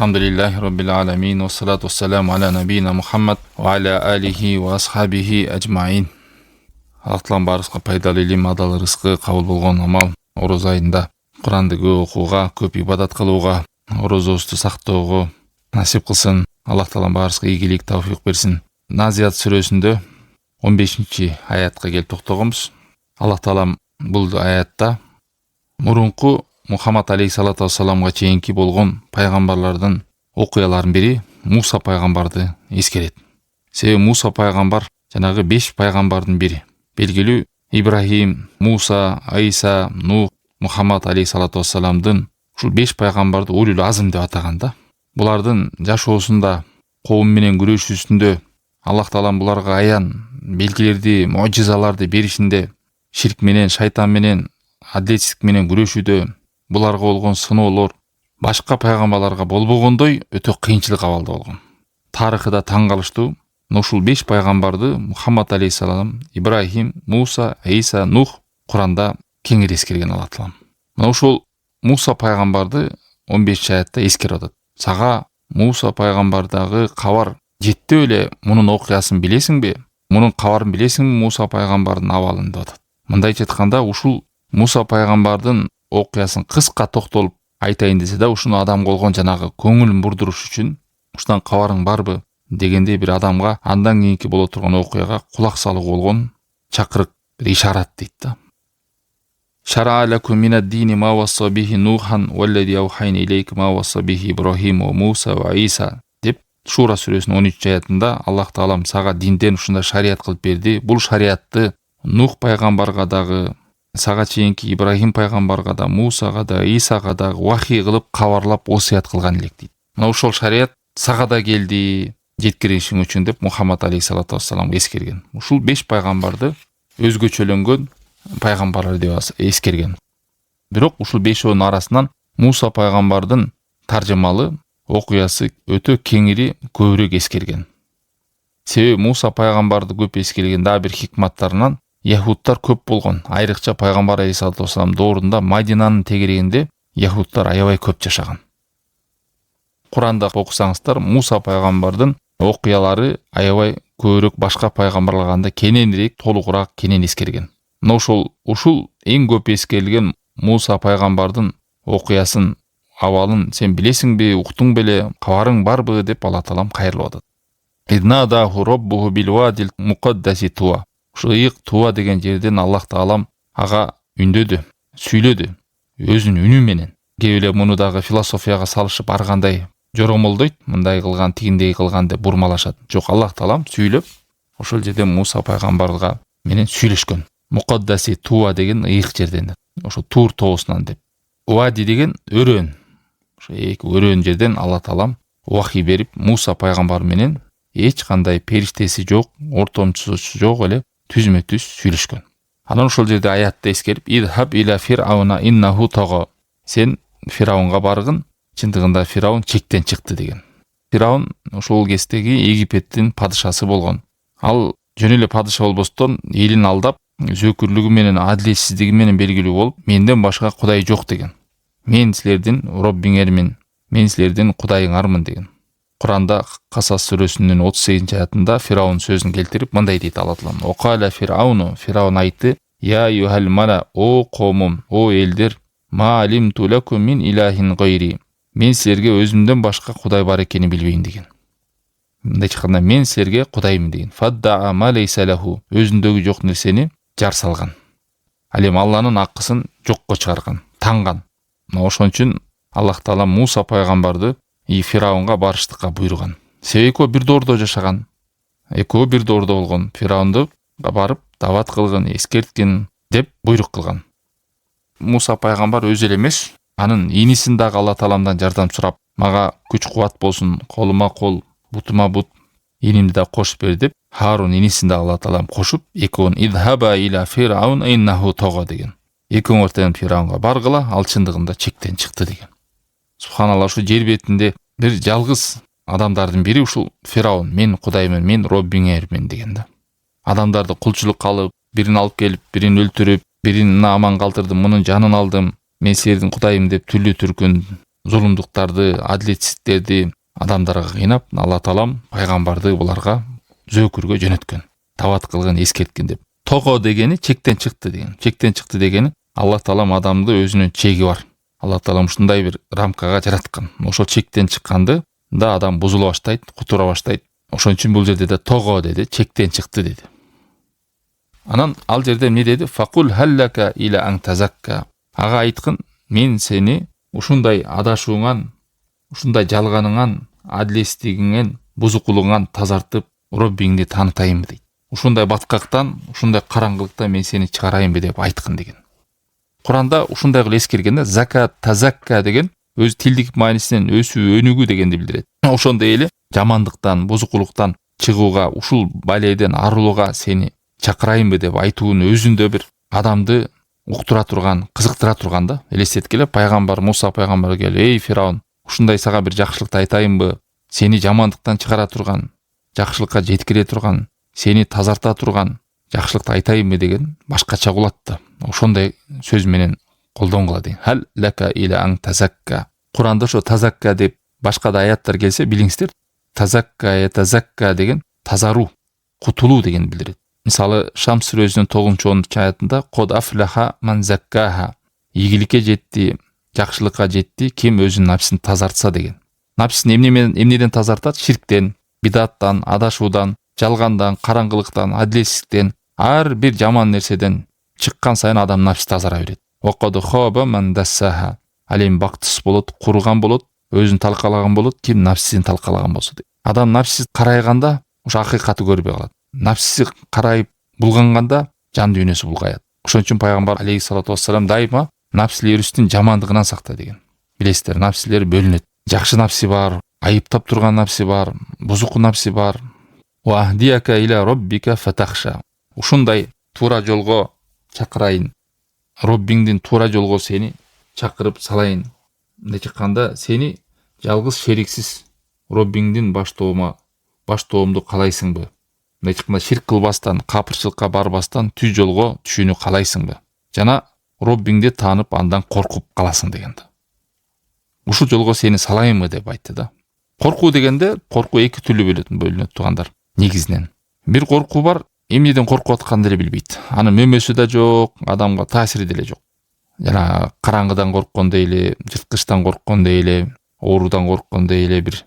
Alhamdulillahi Rabbil Alamin, wa salatu wassalamu ala nabiyina Muhammad wa ala alihi wa ashabihi ajma'in. Аллахтан барысқа пайдалы илим, адал рызқы қабыл болған амал, ораза айында Құранды көп оқуға, көп ибадат қылуға, оразасты сақтауға насип қылсын. Аллах Таалам барысқа игілік тауфиқ берсін. Назиат сүресінде 15-ші аятқа келіп тоқтағанбыз. Аллах Таалам бұл аятта мұрынғы Мұхаммад алейхиссалату вассаламға чейінки болған пайғамбарлардың оқияларын бері Муса пайғамбарды ескереді. Себебі Муса пайғамбар жаңағы 5 пайғамбардың бірі. Белгілі Ибрахим, Муса, Айса, Нух, Мұхаммад алейхиссалату вассаламдың бұл 5 пайғамбарды улул азм деп атағанда, бұлардың жашоосында қауымменен күреш үстінде Аллах Таалам бұларға аян белгілерді, муъжизаларды берішінде ширкменен, шайтанменен, әділетсіздікменен күрешуде бұларға болған сыноолор башқа пайғамбарларға болбогондой өтө кыйынчылык абалда болгон. Тарыхы да таң калыштуу. Ушул 5 пайгамбарды Мухаммад алейхиссалам, Ибрахим, Муса, Айса, Нух Куранда кеңири эскерген Аллах Таалам. Мына ушул Муса пайгамбарды 15 аятта эскерип атат. Сага Муса пайгамбардагы кабар жетти эле, мунун окуясын билесиңби? Мунун кабарын билесиңби Муса пайгамбардын абалын деп атат. Мындайча айтканда ушул Муса пайгамбардын окуясын кыска токтолуп айтайын десе да, ушуну адам болгон жанагы көңүлүн бурдуруш үчүн ушундан кабарың барбы дегенде бир адамга андан кийинки боло турган окуяга кулак салуу болгон чакырык, бир ишарат дейт да. Шара лакум минад дини ма васса бихи Нухан валлади аухайна илейка ма васса бихи Ибрахим ва Муса ва Айса деп Шура сүресинин 13 аятында Аллах Таалам сага динден ушундай шарият кылып берди. Бул шариятты Нух пайгамбарга дагы, сага чейинки Ибрахим пайгамбарга да, Мусага да, Исага да вахий кылып кабарлап осуят кылган элек дейт. Мына ушул шарият сага да келди, жеткиришиң үчүн деп Мухаммад алейхиссалату вассалам эскерген. Ушул 5 пайгамбарды өзгөчөлөнгөн пайгамбарлар деп эскерген. Бирок ушул 5өөнүн арасынан Муса пайгамбардын таржымалы окуясы өтө кеңири көбүрөөк эскерген. Себеби Муса пайгамбарды көп эскерген дагы бир хикматтарынан яһудтар көп болгон. Айрыкча пайгамбар алейхиссалату вассалам доорунда Мадинанын тегерегинде яһудтар аябай көп жашаган. Куранда окусаңыздар, Муса пайгамбардын окуялары аябай көбүрөөк башка пайгамбарларга кененирээк, толугураак кенен эскерген. Мына ушул эң көп эскерилген Муса пайгамбардын окуясын, абалын сен билесиңби, уктуң беле, кабарың барбы деп Алла Таалам кайрылып атат. Иднадаху роббуху билвадил муқаддаси туа. Ушу ыйык туа деген жерден Аллах Таалам ага үндөдү, сүйлөдү өзүнүн үнү менен. Кээ эле муну дагы философияга салышып ар кандай жоромолдойт, мындай кылган, тигиндей кылган деп бурмалашат. Жок, Аллах Таалам сүйлөп ошол жерден Муса пайгамбарга менен сүйлөшкөн. Муқаддаси туа деген ыйык жерден, ошо Тур тоосунан деп. Вади деген өрөөн. Ошо эки өрөөн жерден Алла Таалам вахий берип Муса пайгамбар менен эч кандай периштеси жок, ортомчусу жок эле түзмө-түз сүйлөшкөн. Анан ошол жерде аятты эскерип, идхаб иля фирауна иннаху тага. Сен Фираунга баргын, чындыгында Фираун чектен чыкты деген. Фираун ошол кездеги Египеттин падышасы болгон. Ал жөн эле падыша болбостон элин алдап, зөкүрлүгү менен, адилетсиздиги менен белгилүү болуп, менден башка кудай жок деген. Мен силердин Роббиңермин, мен силердин кудайыңармын деген. Куранда Касас сүрөсүнүн 38 аятында Фираун сөзүн келтирип мындай дейт Алла Таалам. Окала Фирауну, Фираун айтты: "Я юхал мала, о коомум, о элдер, ма алимту лакум мин илахин гайри. Мен силерге өзүмдөн башка кудай бар экенин билбейм" деген. Мындай чыкканда мен силерге кудаймын деген. Фадда ма лейса лаху, өзүндөгү жок нерсени жар салган. Ал эми Алланын акысын жокко чыгарган, танган. Мына ошон үчүн Аллах Таала Муса пайгамбарды Фираунга барыштыкка буйруган. Себеби экөө бир доордо жашаган. Экөө бир доордо болгон. Фираунду барып дават кылгын, эскерткин деп буйрук кылган. Муса пайгамбар өзү эле эмес, анын инисин дагы Алла Тааламдан жардам сурап, мага күч кубат болсун, колума кол, бутума бут, инимди да кошуп бер деп, Харун инисин да Алла Таалам кошуп, экөөнү идхаба иля фираун иннаху тага деген. Экөөң ортен Фираунга баргыла, ал чындыгында чектен чыкты деген. Субханалла, ушу жер бетинде бир жалгыз адамдардын бири ушул Фираун, мен кудаймын, мен Роббиңермин деген да. Адамдарды кулчулукка алып, бирин алып келип, бирин өлтүрүп, бирин аман калтырдым, мунун жанын алдым, мен силердин кудайым деп түрлүү түркүн зулумдуктарды, адилетсиздиктерди адамдарга кыйнап, Алла таалам пайгамбарды буларга зөөкүргө жөнөткөн. Тават кылган, эскерткен деп. Того дегени чектен чыкты деген. Чектен чыкты дегени Алла таалам адамды өзүнүн чеги бар. Алла таалам ушундай бир рамкага жараткан. Ошол чектен чыкканды да адам бузула баштайт, кутура баштайт. Ошон үчүн бул жерде да того деди, чектен чыкты деди. Анан ал жерде эмне деди? Факул халлака иля ан тазакка. Ага айткын, мен сени ушундай адашууңан, ушундай жалганыңан, адилетсиздигиңен, бузукулуңан тазартып, Роббиңди таанытайынбы дейт. Ушундай баткактан, ушундай караңгылыктан мен сени чыгарайынбы деп айткын деген. Куранда ушундай кылып эскергенде закат, тазакка деген өз тилдик маанисинен өсүү, өнүгүү дегенди билдирет. Ошондой эле жамандыктан, бузукулуктан чыгууга, ушул баледен арылууга сени чакырайынбы деп айтуунун өзүндө бир адамды уктура турган, кызыктыра турган да. Элестеткиле, пайгамбар Муса пайгамбар келип, "Эй Фираун, ушундай сага бир жакшылыкты айтайынбы? Сени жамандыктан чыгара турган, жакшылыкка жеткире турган, сени тазарта турган жакшылыкты айтайынбы?" деген башкача кулат да. Ошондой сөз менен колдонгула дейм. Хал лака иля ан тазакка. Куранда ошо тазакка деп башка да аяттар келсе, билиңиздер, тазакка деген тазаруу, кутулуу деген билдирет. Мисалы, Шамс сүрөсүнүн 9-10 аятында код афлаха ман заккаха. Ийгиликке жетти, жакшылыкка жетти ким өзүнүн напсин тазартса деген. Напсин эмнеден тазартат? Ширктен, бидаттан, адашуудан, жалгандан, караңгылыктан, адилетсиздиктен, ар бир жаман нерседен чыккан сайын адам напси тазара берет. Окоду хоба ман дассаха. Ал эми бактысыз болот, куруган болот, өзүн талкалаган болот, ким напсисин талкалаган болсо дейт. Адам напсисиз карайганда ошо акыйкатты көрбөй калат. Напсиси карайып булганганда жан дүйнөсү булгаят. Ошон үчүн пайгамбар алейхиссалату вассалам дайыма напсилерибиздин жамандыгынан сакта деген. Билесиздер, напсилер бөлүнөт. Жакшы напси бар, айыптап турган напси бар, бузуку напси бар. Ва ахдияка иля роббика фатахша. Ушундай туура жолго чакырайын. Роббиңдин туура жолго сени чакырып салайын. Мындай чыкканда сени жалгыз шериксиз Роббиңдин баштоомду каалайсыңбы? Мындай чыкканда ширк кылбастан, капырчылыкка барбастан түз жолго түшүүнү каалайсыңбы? Жана Роббиңди таанып андан коркуп каласың дегенди. Ушул жолго сени салайынбы деп айтты да. Коркуу дегенде, коркуу эки түрлүү бөлүнөт туугандар. Негизинен бир коркуу бар, эмнеден коркуп атканын деле билбейт. Анын мөмөсү да жок, адамга таасири деле жок. Жана караңгыдан корккондой эле, жырткычтан корккондой эле, оорудан корккондой эле бир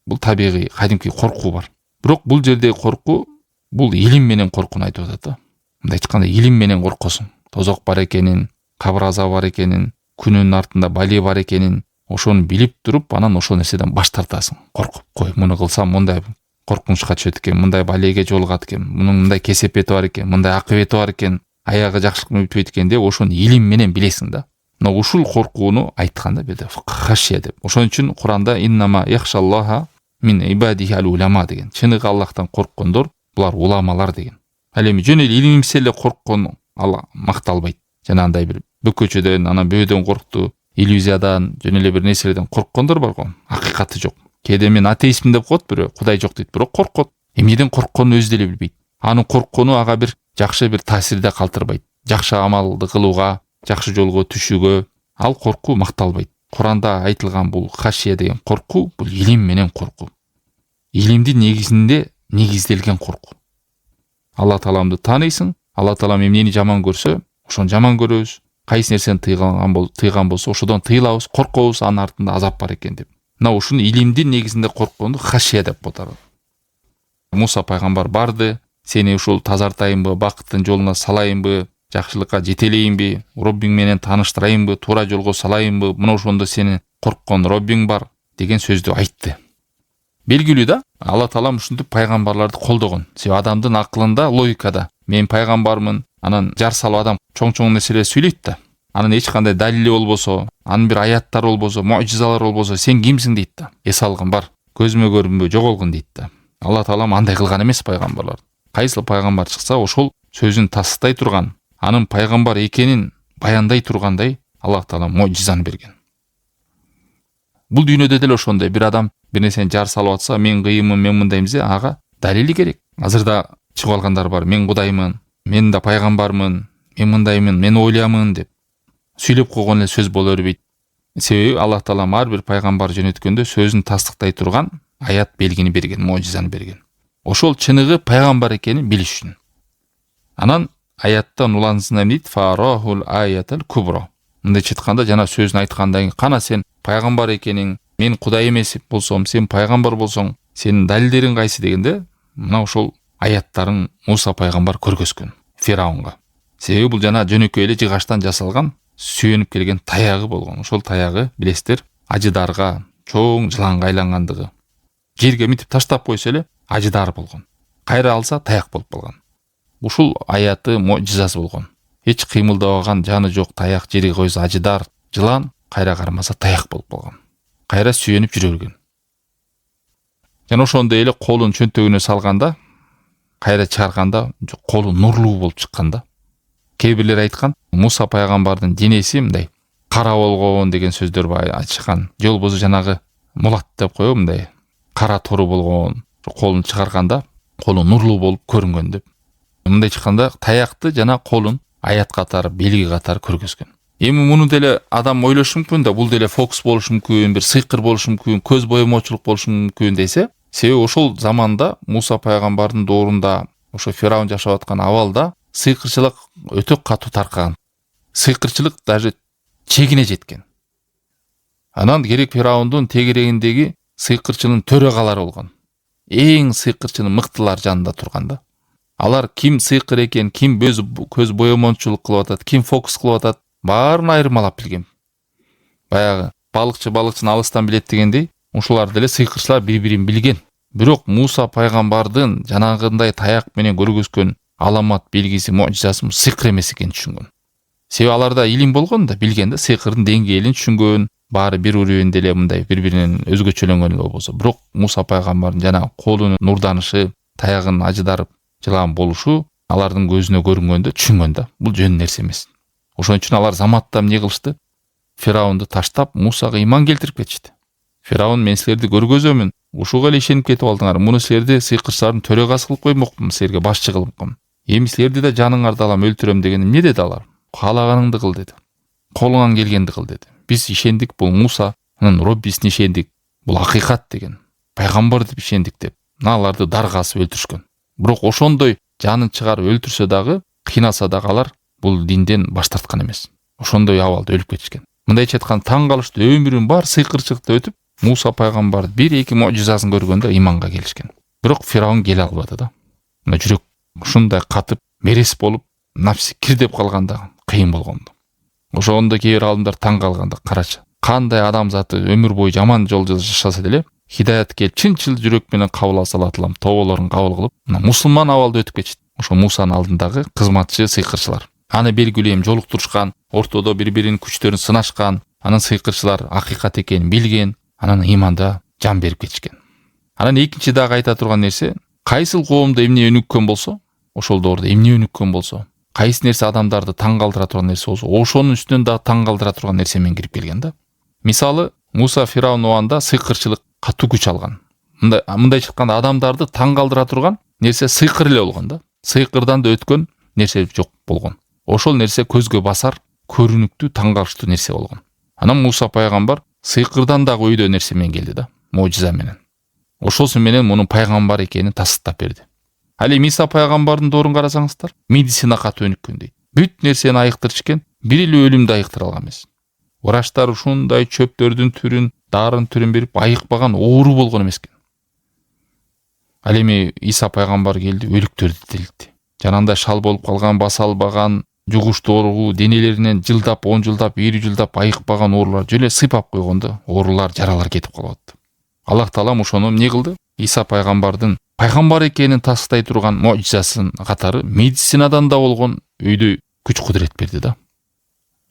бул табигый, кадимки коркуу бар. Бирок бул жердеги коркуу бул илим менен коркууну айтып атат да. Мындай айтканда, илим менен коркосуң. Тозок бар экенин, кабыр азабы бар экенин, күнөөнүн артында бали бар экенин, ошону билип туруп, анан ошол нерседен баш тартасың. Коркуп, кой, муну кылсам мындай коркунучка түшөт экен, мындай балеге жолугат экен, мунун мындай кесепети бар экен, мындай акыбети бар экен, аягы жакшылык менен бүтбөйт экен деп ошону илим менен билесиң да. Но ушул коркууну айтканда беде хашия деп. Ошон үчүн Куранда иннама яхшаллаха мин ибадихи ал-улама деген. Чыныгы Аллахтан корккондор булар уламалар деген. Ал эми жөн эле илимсиз эле корккон Алла макталбайт. Жана андай бир бөкөчөдөн, анан бөөдөн коркту, иллюзиядан, жөн эле бир нерселерден корккондор бар го. Акыйкаты жок. Кээде мен атеистмин деп коет бирөө, Кудай жок дейт, бирок коркот. Эмнеден коркконун өзү деле билбейт. Анын корккону ага бир жакшы бир таасирде калтырбайт. Жакшы амалды кылууга, жакшы жолго түшүүгө ал коркуу макталбайт. Куранда айтылган бул хашия деген коркуу, бул илим менен коркуу. Илимдин негизинде негизделген коркуу. Алла Тааламды тааныйсың, Алла Таалам эмнени жаман көрсө, ошону жаман көрөбүз. Кайсы нерсени тыйган болсо, ошодон тыйылабыз, коркобуз, анын артында азап бар экен деп. Мына ушуну илимдин негизинде коркконду хашия деп аталат. Муса пайгамбар барды, сени ушул тазартайынбы, бакыттын жолуна салайынбы, жакшылыкка жетелейинби, Роббиң менен тааныштырайынбы, туура жолго салайынбы, мына ошондо сени корккон Роббиң бар деген сөздү айтты. Белгилүү да, Алла Таалам ушинтип пайгамбарларды колдогон. Себеби адамдын акылында, логикада мен пайгамбармын, анан жар салып адам чоң нерселер сүйлөйт да. Анын эч кандай далили болбосо, анын бир аяттары болбосо, муъжизалар болбосо, сен кимсиң дейт да. Эс алгын бар, көзүмө көрүнбө, жоголгун дейт да. Алла Таалам андай кылган эмес пайгамбарлар. Кайсыл пайгамбар чыкса, ошол сөзүн тастай турган, анын пайгамбар экенин баяндай тургандай Алла Таалам муъжизаны берген. Бул дүйнөдө деле ошондой, бир адам бир нерсени жар салып атса, мен кыйынмын, мен мындайм десе, ага далили керек. Азырда чыгып алгандар бар, мен Кудаймын, мен да пайгамбармын, мен мындаймын, мен ойлоймун деп сүйлөп койгон эле сөз боло бербейт. Себеби Аллах Таала ар бир пайгамбар жөнөткөндө сөзүн тастыктай турган аят белгини берген, мojizаны берген. Ошол чыныгы пайгамбар экенин билиш үчүн. Анан аяттан улансына дейт фарахул аятал кубро. Мындайча айтканда жана сөзүн айткандан кийин кана сен пайгамбар экениң, мен Кудай эмес болсом, сен пайгамбар болсоң, сенин далилдериң кайсы дегенде, мына ошол аяттарын Муса пайгамбар көргөзгөн Фираунга. Себеби бул жана жөнөкөй эле жыгачтан жасалган сүйөнүп келген таягы болгон. Ошол таягы билесиздер, ажыдарга, чоң жыланга айлангандыгы. Жерге митип таштап койсо эле ажыдар болгон. Кайра алса таяк болуп калган. Ушул аяты мojizасы болгон. Эч кыймылдабаган жаны жок таяк жерге койсо ажыдар, жылан, кайра кармаса таяк болуп калган. Кайра сүйөнүп жүрө берген. Жана ошондой эле колун чөнтөгүнө салганда, кайра чыгарганда колу нурлуу болуп чыкканда. Кээ бирлер айткан, Муса пайгамбардын денеси мындай кара болгон деген сөздөр бар айтышкан. Жолбозу жанагы мулат деп коебу, мындай кара тору болгон. Колун чыгарганда колу нурлуу болуп көрүнгөн деп. Мындай чыкканда таякты жана колун аят катары, белги катары көргөзгөн. Эми муну деле адам ойлошу мүмкүн да, бул деле фокус болушу мүмкүн, бир сыйкыр болушу мүмкүн, көз боемочулук болушу мүмкүн десе, себеби ошол заманда Муса пайгамбардын доорунда, ошо Фираун жашап аткан абалда сыйкырчылык өтө катуу таркаган. Сыйкырчылык даже чегине жеткен. Анан керек Фираундун тегерегиндеги сыйкырчынын төрагалары болгон. Эң сыйкырчынын мыктылар жанында турганда. Алар ким сыйкыр экен, ким көз боемончулук кылып атат, ким фокус кылып атат, баарын айырмалап билген. Баягы балыкчы балыкчыны алыстан билет дегендей, ушулар деле сыйкырчылар бири-бирин билген. Бирок Муса пайгамбардын жанагындай таяк менен көргөзгөн аламат белгиси мojizасы сыйкыр эмес экенин түшүнгөн. Себеби аларда илим болгон да, билген да, сыйкырдын деңгээлин түшүнгөн, баары бир уровеньде эле мындай бири-биринен өзгөчөлөнгөн эле болсо. Бирок Муса пайгамбардын жана колунун нурданышы, таягын ажыдарып жылан болушу алардын көзүнө көрүнгөндө түшүнгөн да, бул жөн нерсе эмес. Ошон үчүн алар заматта эмне кылышты? Фираунду таштап Мусага иман келтирип кетишти. Фираун, мен силерди көргөзөмүн, ушуга эле ишенип кетип алдыңар. Муну силерди сыйкырчылардын төрөгасы кылып коймокмун, силерге башчы кылып. Эми силерди да жаныңарды алам, өлтүрөм деген эмне деди алар? Каалаганыңды кыл деди. Колуңан келгенди кыл деди. Биз ишендик, бул Мусанын Роббисине ишендик. Бул акыйкат деген. Пайгамбар деп ишендик деп. Аларды даргасып өлтүрүшкөн. Бирок ошондой жанын чыгарып өлтүрсө дагы, кыйнаса дагы алар бул динден баш тарткан эмес. Ошондой абалда өлүп кетишкен. Мындайча айтканда таң калыштуу, өмүрүн бар сыйкырчылыкта өтүп, Муса пайгамбар бир-эки мojizасын көргөндө иманга келишкен. Бирок Фираун келе албады да. Мына жүрөк ушундай катып, мерес болуп, нафси кирдеп калганда кыйын болгондо. Ошондо кээ бир алымдар таң калганда, карачы, кандай адам заты өмүр бою жаман жол жашаса деле, хидаят келип чын-чыл жүрөк менен кабыл алса алатылам, тоолорун кабыл кылып, мына мусулман абалда өтүп кетишти. Ошо Мусанын алдындагы кызматчы сыйкырчылар. Аны белгилүү эми жолуктурушкан, ортодо бири-биринин күчтөрүн сынашкан, анан сыйкырчылар акыйкат экенин билген, анан иманда жан берип кетишкен. Анан экинчи дагы айта турган нерсе, кайсыл коомдо эмне өнүккөн болсо, ошол доордо эмне өнүккөн болсо, кайсы нерсе адамдарды таң калтыра турган нерсе болсо, ошонун үстүнөн дагы таң калтыра турган нерсе менен кирип келген да. Мисалы, Муса Фираун убагында сыйкырчылык катуу күч алган. Мындай айтканда адамдарды таң калтыра турган нерсе сыйкыр эле болгон да. Сыйкырдан да өткөн нерсе жок болгон. Ошол нерсе көзгө басар, көрүнүктүү, таң калыштуу нерсе болгон. Анан Муса пайгамбар сыйкырдан дагы өйдө нерсе менен келди да, мojиза менен. Ошосу менен мунун пайгамбар экенин тастыктап берди. Ал эми Иса пайгамбардын доорун карасаңыздар, медицина катуу өнүккөн дейт. Бүт нерсени айыктырыш экен, бир эле өлүмдү айыктыра алган эмес. Врачтар ушундай чөптөрдүн түрүн, дарын түрүн берип айыкпаган оору болгон эмес экен. Ал эми Иса пайгамбар келди, өлүктөрдү тирилтти. Жанагындай шал болуп калган, баса албаган, жугуштуу оору, денелеринен жылдап, 10 жылдап, 20 жылдап айыкпаган оорулар жөле сыйпап койгондо, оорулар, жаралар кетип калып атты. Аллах Таала ошону эмне кылды? Иса пайгамбардын пайгамбар экенин тастыктай турган мojизасын катары медицинадан да болгон өйдө күч кудурет берди да.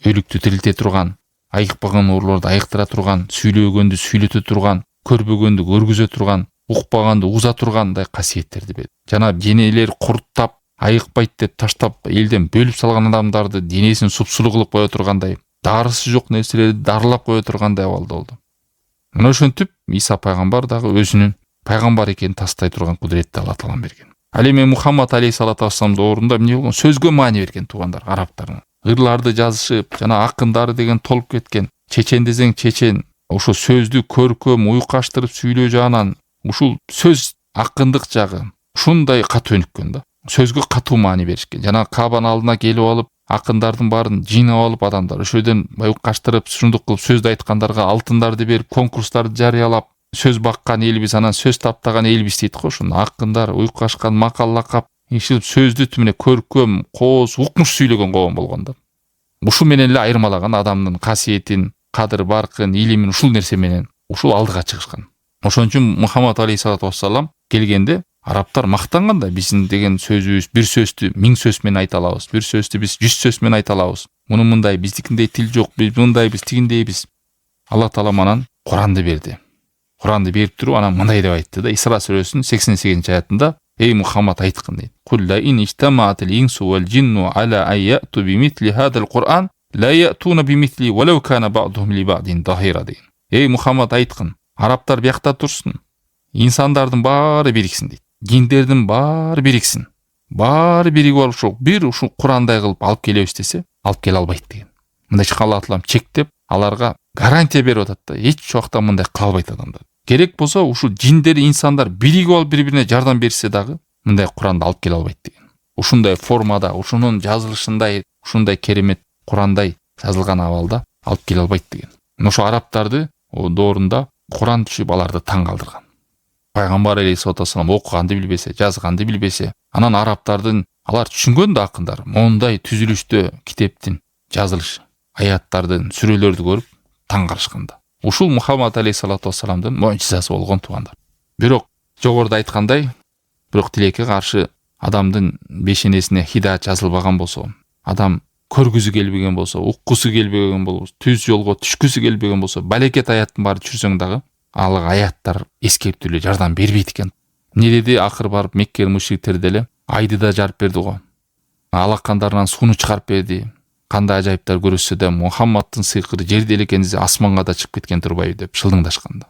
Өлүктү тирилте турган, айыкпаган ооруларды айыктыра турган, сүйлөгөндү сүйлөтө турган, көрбөгөндү көргүзө турган, укпаганды угуза тургандай касиеттерди берди. Жана денелер курттап, айыкпайт деп таштап элден бөлүп салган адамдарды денесин супсулуу кылып кое тургандай, дарысы жок нерселерди дарылап кое тургандай абалда болду. Мына ошентип Иса пайгамбар дагы өзүнүн пайгамбар экенин тастай турган кудуретти Алла Таалам берген. Ал эми Мухаммад алейхиссалату вассалам доорунда эмне болгон? Сөзгө маани берген туугандар, арабтарга. Ырларды жазышып, жана акындары деген толуп кеткен. чечен десең чечен, ошо сөздү көркөм уйкаштырып сүйлөө жагынан ушул сөз акындык жагы ушундай катуу өнүккөн да. Сөзгө катуу маани беришкен. Жана Кабанын алдына келип алып, акындардын баарын жыйнап алып адамдар ошодон уйкаштырып, ушундук кылып сөздү айткандарга алтындарды берип, конкурстарды жарыялап, сөз баккан элбиз, анан сөз таптаган элбиз дейт го. Ошону акындар уйкашкан макал лакап ишилип сөздү түмүнө көркөм, кооз, укмуш сүйлөгөн коом болгон да. Ушул менен эле айырмалаган адамдын касиетин, кадыр баркын, илимин ушул нерсе менен ушул алдыга чыгышкан. Ошон үчүн Мухаммад алейхиссалату вассалам келгенде арабтар мактанган да, биздин деген сөзүбүз бир сөздү 1000 сөз менен айта алабыз, бир сөздү биз 100 сөз менен айта алабыз. Мунун мындай, биздикиндей тил жок, биз мындайбыз, тигиндейбиз. Алла таала манан Куранды берди. Куранды берип туруп анан мындай деп айтты да, Исра сүрөсүнүн 88-аятында: "Эй Мухаммад айткын" дейт. "Кулла ин иштамаатил инсу вал джинну ала аяту бимисли хадал Кур'ан ла ятуна бимисли валау кана ба'духум ли ба'дин захира" дейт. Эй Мухаммад айткын, арабтар биякта турсун, инсандардын баары бириксин дейт. Жиндердин баары бириксин. Баары биригип алып ушул бир ушул Курандай кылып алып келебиз десе, алып келе албайт деген. Мындайча Алла таалам чектеп, аларга гарантия берип атат да, эч убакта мындай кыла албайт адамдар. Керек болсо ушул жиндер, инсандар биригип алып бири-бирине жардам берсе дагы мындай Куранды алып келе албайт деген. Ушундай формада, ушунун жазылышындай, ушундай керемет Курандай жазылган абалда алып келе албайт деген. Ошо арабтарды о доорунда Куран түшүп аларды таң калтырган. Пайгамбар алейхиссалату вассалам окуганды билбесе, жазганды билбесе, анан арабтардын алар түшүнгөн да акындар, мондай түзүлүштө китептин жазылышы, аяттардын, сүрөлөрдү көрүп таң калышканда. Ушул Мухаммад алейхиссалату вассаламдын муъжизасы болгон туугандар. Бирок жогоруда айткандай, бирок тилекке каршы адамдын бешенесине хидаят жазылбаган болсо, адам көргүзү келбеген болсо, уккусу келбеген болсо, түз жолго түшкүсү келбеген болсо, балекет аяттын баары түшүрсөң дагы ал аяттар эскертүүлө жардам бербейт экен. Эмне деди? Акыр барып Мекке мушриктер деле айды да жарып берди го. Алакандарынан сууну чыгарып берди. Кандай ажайыптар көрүшсө да Мухаммадтын сыйкыры жерде эле экенин, асманга да чыгып кеткен турбайбы деп шылдыңдашканда.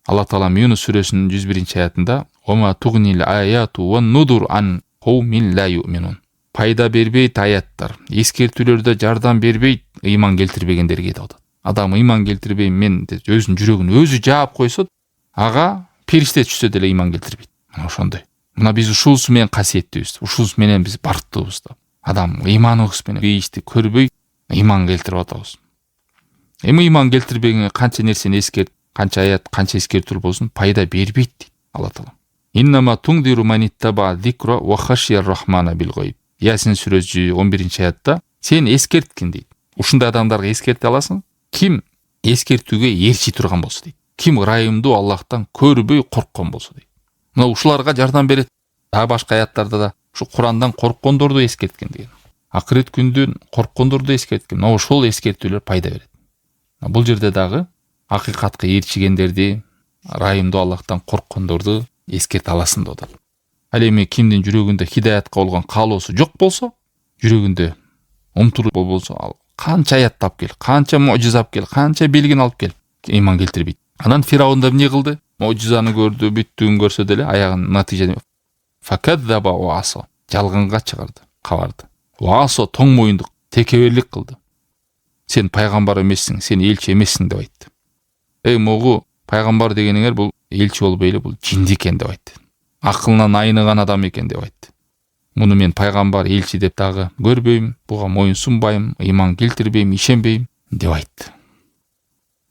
Алла таала Юнус сүрөсүнүн 101-аятында: "Ома тугнил аяту ван нудур ан каумин ла юминун." Пайда бербейт аяттар, эскертүүлөрдө жардам бербейт ыйман келтирбегендерге деп атат. Адам ыйман келтирбейм мен деп өзүнүн жүрөгүн өзү жаап койсо, ага периште түшсө деле ыйман келтирбейт. Ошондой. Мына биз ушуусу менен касиеттүүбүз, ушуусу менен биз барктуубуз да. Адам ыйманыбыз менен ишти көрбөй ыйман келтирип атабыз. Эми ыйман келтирбегенге канча нерсени эскерт, канча аят, канча эскертүү болсун, пайда бербейт дейт Алла таала. Иннама туңдиру маниттаба зикра ва хашияр рахмана бил гайб. Ясин сүрөсү 11-аятта сен эскерткин дейт. Ушундай адамдарга эскерте аласың? Ким эскертүүгө ээрчи турган болсо дейт. Ким ырайымдуу Аллахтан көрбөй корккон болсо дейт. Мына ушуларга жардам берет. Дагы башка аяттарда да ушу Курандан корккондорду эскерткен деген. Акырет күндөн корккондорду эскерткен. Мына ошол эскертүүлөр пайда берет. Бул жерде дагы акыйкатка ээрчигендерди, ырайымдуу Аллахтан корккондорду эскерте аласың деп атат. Ал эми кимдин жүрөгүндө хидаятка болгон каалоосу жок болсо, жүрөгүндө умтулуу болбосо, ал канча аят алып кел, канча муъжиза алып кел, канча белгини алып кел, ыйман келтирбейт. Анан Фираунд да эмне кылды? Муъжизаны көрдү, бүттүгүн көрсө деле аягын натыйжада факадзаба ва асо, жалганга чыгарды, кабарды. Ва асо тоң моюндук, текеберлик кылды. Сен пайгамбар эмессиң, сен элчи эмессиң деп айтты. Могу пайгамбар дегениңер бул элчи болбой эле бул жинди экен деп айтты. Акылынан айныган адам экен деп айтты. Муну мен пайгамбар, элчи деп дагы көрбөйм, буга моюн сунбайм, ыйман келтирбейм, ишенбейм деп айтты.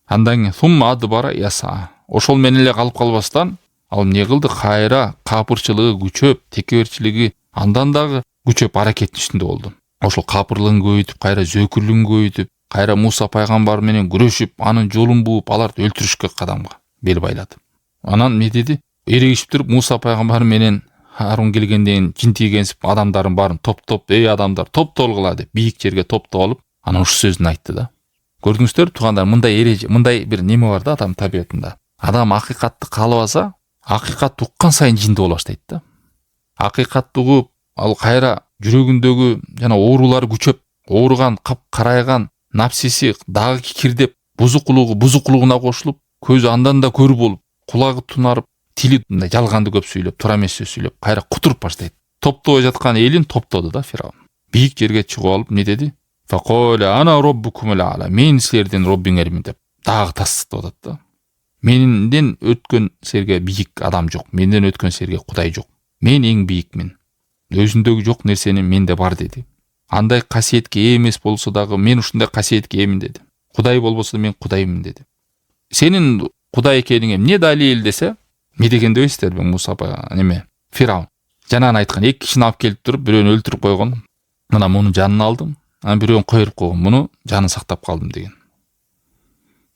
Андан кийин сумма адбара яса. Ошол менен эле калып калбастан ал эмне кылды? Кайра капырчылыгы күчөп, текеберчилиги андан дагы күчөп аракеттин үстүндө болду. Ошол капырлыгын көбөйтүп, кайра зөөкүрлүгүн көбөйтүп, кайра Муса пайгамбар менен күрөшүп, анын жолун бууп, аларды өлтүрүшкө кадамга бел байлады. Анан эмне деди? Эрегишип туруп Муса пайгамбар менен Харун келгенден жин тийгенсип адамдарын баарын топтоп, эй адамдар топтолгула деп бийик жерге топтоп алып, анан ушу сөзүн айтты да. Көрдүңүздөр туугандар, мындай бир неме бар да адам табиятында. Адам акыйкатты каалабаса, акыйкатты уккан сайын жинди боло баштайт да. Акыйкатты угуп, ал кайра жүрөгүндөгү жана оорулары күчөп, ооруган, карайган напсиси дагы кирдеп, бузукулугуна кошулуп, көзү андан да көрүү болуп, кулагы тунарып, тили жалганды көп сүйлөп, туура эмес сөз сүйлөп, кайра кутуруп баштайт. Топтобой жаткан элин топтоду да Фираун. Бийик жерге чыгып алып, эмне деди? Faqala ana rabbukumul a'la. Men силердин Роббиңермин деп дагы тастыктап атат да. Менден өткөн силерге бийик адам жок. Менден өткөн силерге Кудай жок. Мен эң бийикмин. Өзүндөгү жок нерсенин менде бар деди. Андай касиетке ээ эмес болсо дагы мен ушундай касиетке ээмин деди. Кудай болбосо да мен Кудаймын деди. Сенин Кудай экениңе эмне далил десе, эмне деген дебейсиздерби Муса неме? Фираун. Жанагы айткан 2 кишини алып келип туруп, бирөөнү өлтүрүп койгон. Мына мунун жанын алдым, анан бирөөнү коюп койгон. Муну жанын сактап калдым деген.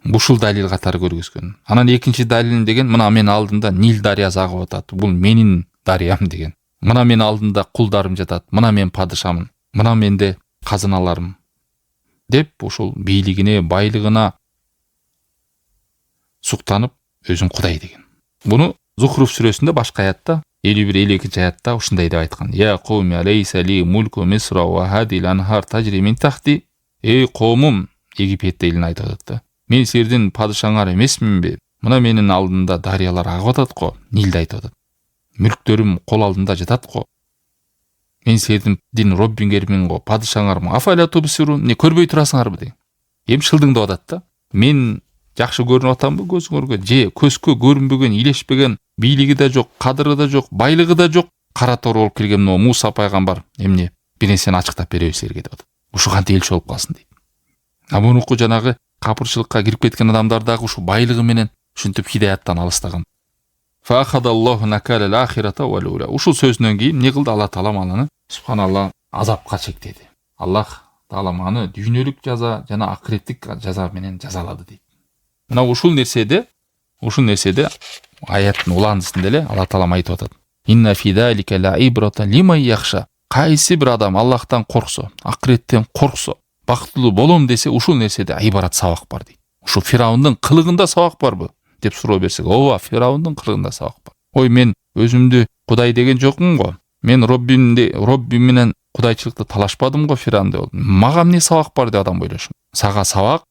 Ушул далил катары көргөзгөн. Анан экинчи далил деген мына мен алдымда Нил дарыясы агып атат. Бул менин дарыям деген. Мына мен алдымда кулдарым жатат. Мына мен падышамын. Мына менде казыналарым. Деп ушул бийлигине, байлыгына суктанып өзүн Кудай деген. Буну Зухруф сүрөсүндө башка аятта 51-52 аятта ушундай деп айткан. Я кауми алейса ли мульку мисра ва хадил анхар тажри мин тахти. Эй коомум, Египетте элин айтып атат да. Мен силердин падышаңар эмесминби? Мына менин алдымда дарыялар агып атат го. Нилди айтып атат. Мүлктөрүм кол алдында жатат го. Мен силердин Роббиңермин го, падышаңармын. Афаля тубсирун, не көрбөй турасыңарбы деген. Эми шылдыңдап атат да. Мен жакшы көрүнүп атамбы көзүңөргө? Же көзгө көрүнбөгөн, илешпеген, бийлиги да жок, кадыры да жок, байлыгы да жок, кара тор болуп келген Муса пайгамбар эмне бир нерсени ачыктап беребиз силерге деп атат. Ушу кантип элчи болуп калсын дейт. Мунуку жанагы капырчылыкка кирип кеткен адамдар дагы ушу байлыгы менен ушинтип хидаяттан алыстаган. Фахадаллаху накалал ахирата вал ула. Ушул сөзүнөн кийин эмне кылды Алла таала аны субханалла азапка чектеди. Аллах таала аны дүйнөлүк жаза жана акыреттик жаза менен жазалады дейт. Мына ушул нерседе аяттын уландысында эле Алла таала айтып атат. Инна фи залика ла ибрата лиман яхша. Кайсы бир адам Аллахтан корксо, акыреттен корксо, бактылуу болом десе, ушул нерседе айбарат сабак бар дейт. Ушу Фираундун кылыгында сабак барбы деп суроо берсек, ооба, Фираундун кылыгында сабак бар. Ой, мен өзүмдү Кудай деген жокмун го. Мен Роббим менен кудайчылыкты талашпадым го Фираунд деп. Мага эмне сабак бар деп адам ойлошун. Сага сабак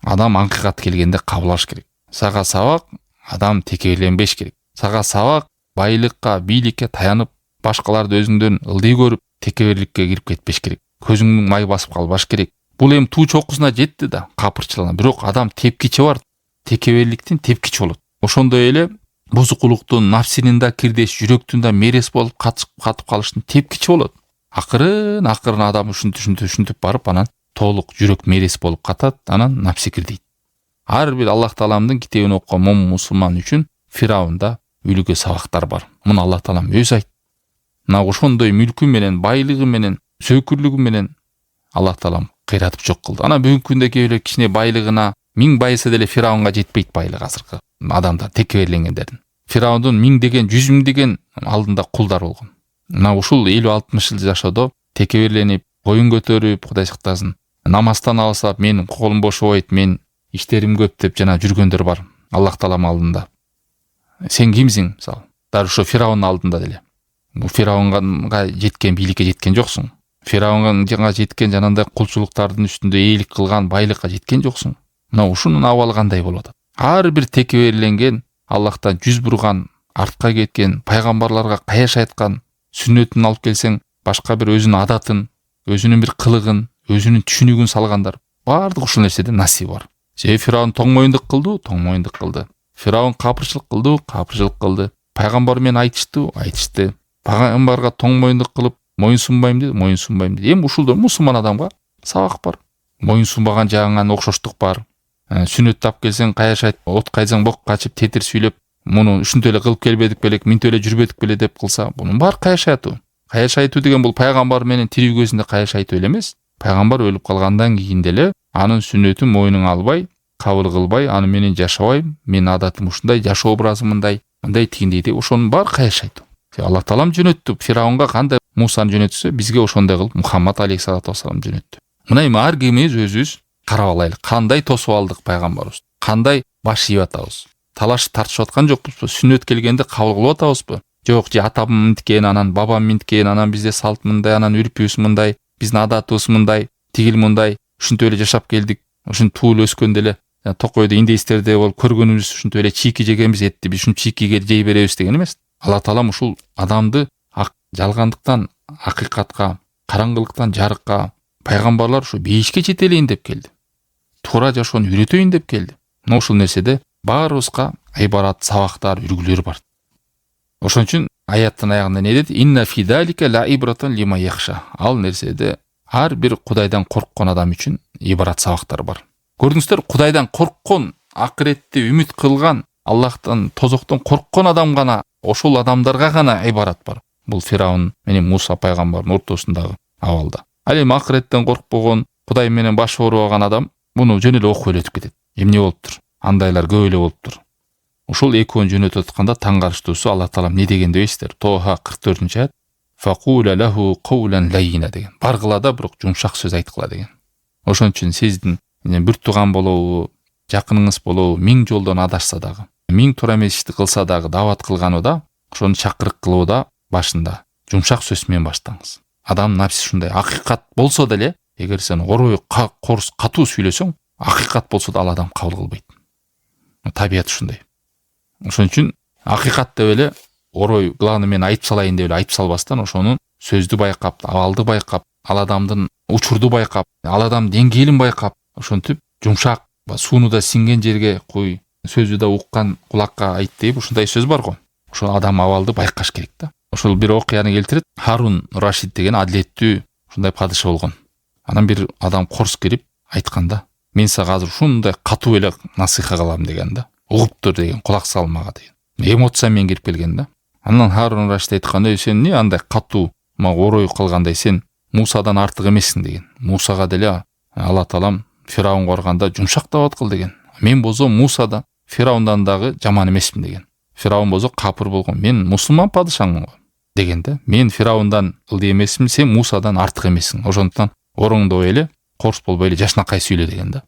адам акыйкат келгенде кабыл алыш керек. Сага сабак адам текеберленбеш керек. Сага сабак байлыкка, бийликке таянып, башкаларды өзүңдөн ылдый көрүп, текеберликке кирип кетпеш керек. Көзүңдүн май басып калбаш керек. Бул эми туу чокусуна жетти да, капырчылыгына. Бирок адам тепкичи бар. Текеберликтин тепкичи болот. Ошондой эле бузукулуктун, нафсинин да кирдеш, жүрөктүн да мерес болуп катып калыштын тепкичи болот. Акырын адам ушинтип барып, анан толук жүрөк мерес болуп катат, анан нафси кирдейт. Ар бир Аллах тааламдын китебин окуган мусулман үчүн Фираунда үлгү сабактар бар. Муну Аллах таалам өзү айтты. Мына ошондой мүлкү менен, байлыгы менен, сөкүрлүгү менен Аллах таалам кыйратып жок кылды. Ана бүгүнкү күндө кээ кичине байлыгына 1000 байыса деле Фираунга жетпейт байлык азыркы адамдар текеберленгендердин. Фираундун 1000 деген, 100 000 деген алдында кулдар болгон. Мына ушул 50-60 жыл жашоодо текеберленип, боюн көтөрүп, Кудай сактасын, намаздан алсап, менин колум бошобойт, мен иштерим көп деп жана жүргөндөр бар Аллах таалам алдында. Сен кимсиң, мисалы? Дары ошо Фираундун алдында деле. Фираунга жеткен бийликке жеткен жоксуң. Фираунга жеткен жанагындай кулчулуктардын үстүндө ээлик кылган байлыкка жеткен жоксуң. Мына ушунун абалы кандай болуп атат? Ар бир текеберленген, Аллахтан жүз бурган, артка кеткен, пайгамбарларга каяш айткан, сүннөтүн алып келсең, башка бир өзүнүн адатын, өзүнүн бир кылыгын, өзүнүн түшүнүгүн салгандар, баардык ушул нерседен насиби бар. Же Фираун тоңмоюндук кылды. Фираун капырчылык кылды. Пайгамбар менен айтышты. Пайгамбарга тоңмоюндук кылып, моюнсунбайм деди. Эми ушулда мусулман адамга сабак бар. Моюнсунбаган жагыңан окшоштук бар. Сүннөттү алып келсең, каяш айт, от кайзаң бок качып, тетир сүйлөп, муну ушинтип эле кылып келбедик белек, минтип эле жүрбөдүк беле деп кылса, бунун баары каяш айтуу. Каяш айтуу деген бул пайгамбар менен тирүү кезинде каяш айтуу эле эмес. Пайгамбар өлүп калгандан кийин деле анын сүннөтүн мойнуңа албай, кабыл кылбай, аны менен жашабайм, менин адатым ушундай, жашоо образым мындай тигиндей деп ошонун баары каяш айтуу. Аллах таалам жөнөттү. Фираунга кандай Мусаны жөнөтсө, бизге ошондой кылып Мухаммад алейхиссалату вассалам жөнөттү. Мына эми ар кимибиз өзүбүз карап алайлы. Кандай тосуп алдык пайгамбарыбызды? Кандай баш ийип атабыз? Талаш тартышып аткан жокпузбу? Сүннөт келгенде кабыл кылып атабызбы? Жок, же атам мынткен, анан бабам мынткен, анан бизде салт мындай, анан үрпүбүз мындай, биздин адатыбыз мындай, тигил мындай, ушинтип эле жашап келдик. Ушин туулуп өскөндө эле Токойдо индейстерде болуп көргөнүбүз ушинтип эле чийки жегенбиз, этти биз ушун чийкиге жей беребиз деген эмес. Алла таалам ушул адамды жалгандыктан акыйкатка, караңгылыктан жарыкка, пайгамбарлар ушу бейишке жетелейин деп келди. Туура жашоону үйрөтөйүн деп келди. Мына ушул нерседе баарыбызга айбарат, сабактар, үлгүлөр бар. Ошон үчүн аяттын аягында не деди? Инна фи залика ла ибратан лима яхша. Ал нерседе ар бир Кудайдан корккон адам үчүн ибарат сабактар бар. Көрдүңүздөр, Кудайдан корккон, акыретти үмүт кылган, Аллахтан, тозоктон корккон адам гана, ошол адамдарга гана ибарат бар. Бул Фираун менен Муса пайгамбардын ортосундагы абалда. Ал эми акыреттен коркпогон, Кудай менен баш оорубаган адам муну жөн эле окуп эле өтүп кетет. Эмне болуптур? Андайлар көп эле болуптур. Ушул экөөнү жөнөтүп атканда таң карыштуусу Алла Таалам не деген дейсиздер? Тоха 44-аят. Факула лаху каулан лайина деген. Баргылада бирок жумшак сөз айткыла деген. Ошон үчүн сиздин бир тууган болобу, жакыныңыз болобу, 1000 жолдон адашса дагы, 1000 туура эмес ишти кылса дагы, даават кылганында, ошону чакырык кылууда башында жумшак сөз менен баштаңыз. Адам напси шундай, акыйкат болсо деле, эгер сен орой корс катуу сүйлөсөң, акыйкат болсо да ал адам кабыл кылбайт. Табият ушундай. Ошон үчүн акыйкат деп эле орой главный мен айып салайын деп эле айып салбастан, ошонун сөздү байкап, абалды байкап, ал адамдын учурду байкап, ал адам деңгээлин байкап, ошентип жумшак, суунуда сиңген жерге куй, сөзү да уккан кулакка айт деп ушундай сөз бар го. Ошол адам абалды байкаш керек да. Ошол бир окуяны келтирет. Харун Рашид деген адилеттүү ушундай падыша болгон. Анан бир адам корс кирип айтканда, мен сага азыр ушундай катуу эле насыйха кылам деген да. Угуптур деген, кулак сал мага деген. Эмоция менен кирип келген да. Анан Харун Рашид айткандай, сен эмне андай катуу, мага орой кылгандай, сен Мусадан артык эмессиң деген. Мусага деле Алла Таалам Фираунга барганда жумшак даават кыл деген. Мен болсо Мусада Фираундан дагы жаман эмесмин деген. Фираун болсо капыр болгон. Мен мусулман падышаңмын го деген да. Мен Фираундан ылдый эмесмин, сен Мусадан артык эмессиң. Ошондуктан ороңдой эле, корс болбой эле жашнакай сүйлө деген да.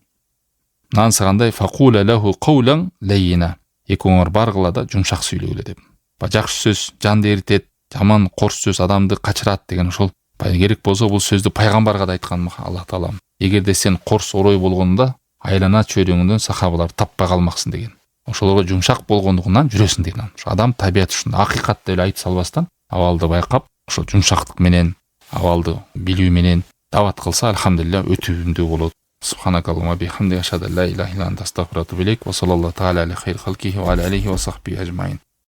Нансагандай факула лаху каулан лайина. Экөөңөр баргыла да жумшак сүйлөгүлө деп. Жакшы сөз жанды эритет, жаман корс сөз адамды качырат деген ошол. Керек болсо бул сөздү пайгамбарга да айткан Алла Таалам. Эгерде сен корс орой болгондо айлана чөйрөңдөн сахабалар таппай калмаксың деген. Ошолорго жумшак болгондугунан жүрөсүң деген. Ошо адам табияты ушундай, акыйкат деп эле айып салбастан, абалды байкап, ошо жумшактык менен, абалды билүү менен даават кылса, алхамдулилля өтүүндүү болот. Субханакаллахумма бихамдика ашхаду ан ла илаха илля анта астагфирука ва атубу илейк. Ва саллаллаху таала аля хайр халкихи ва аля алихи ва сахбихи ажмаин.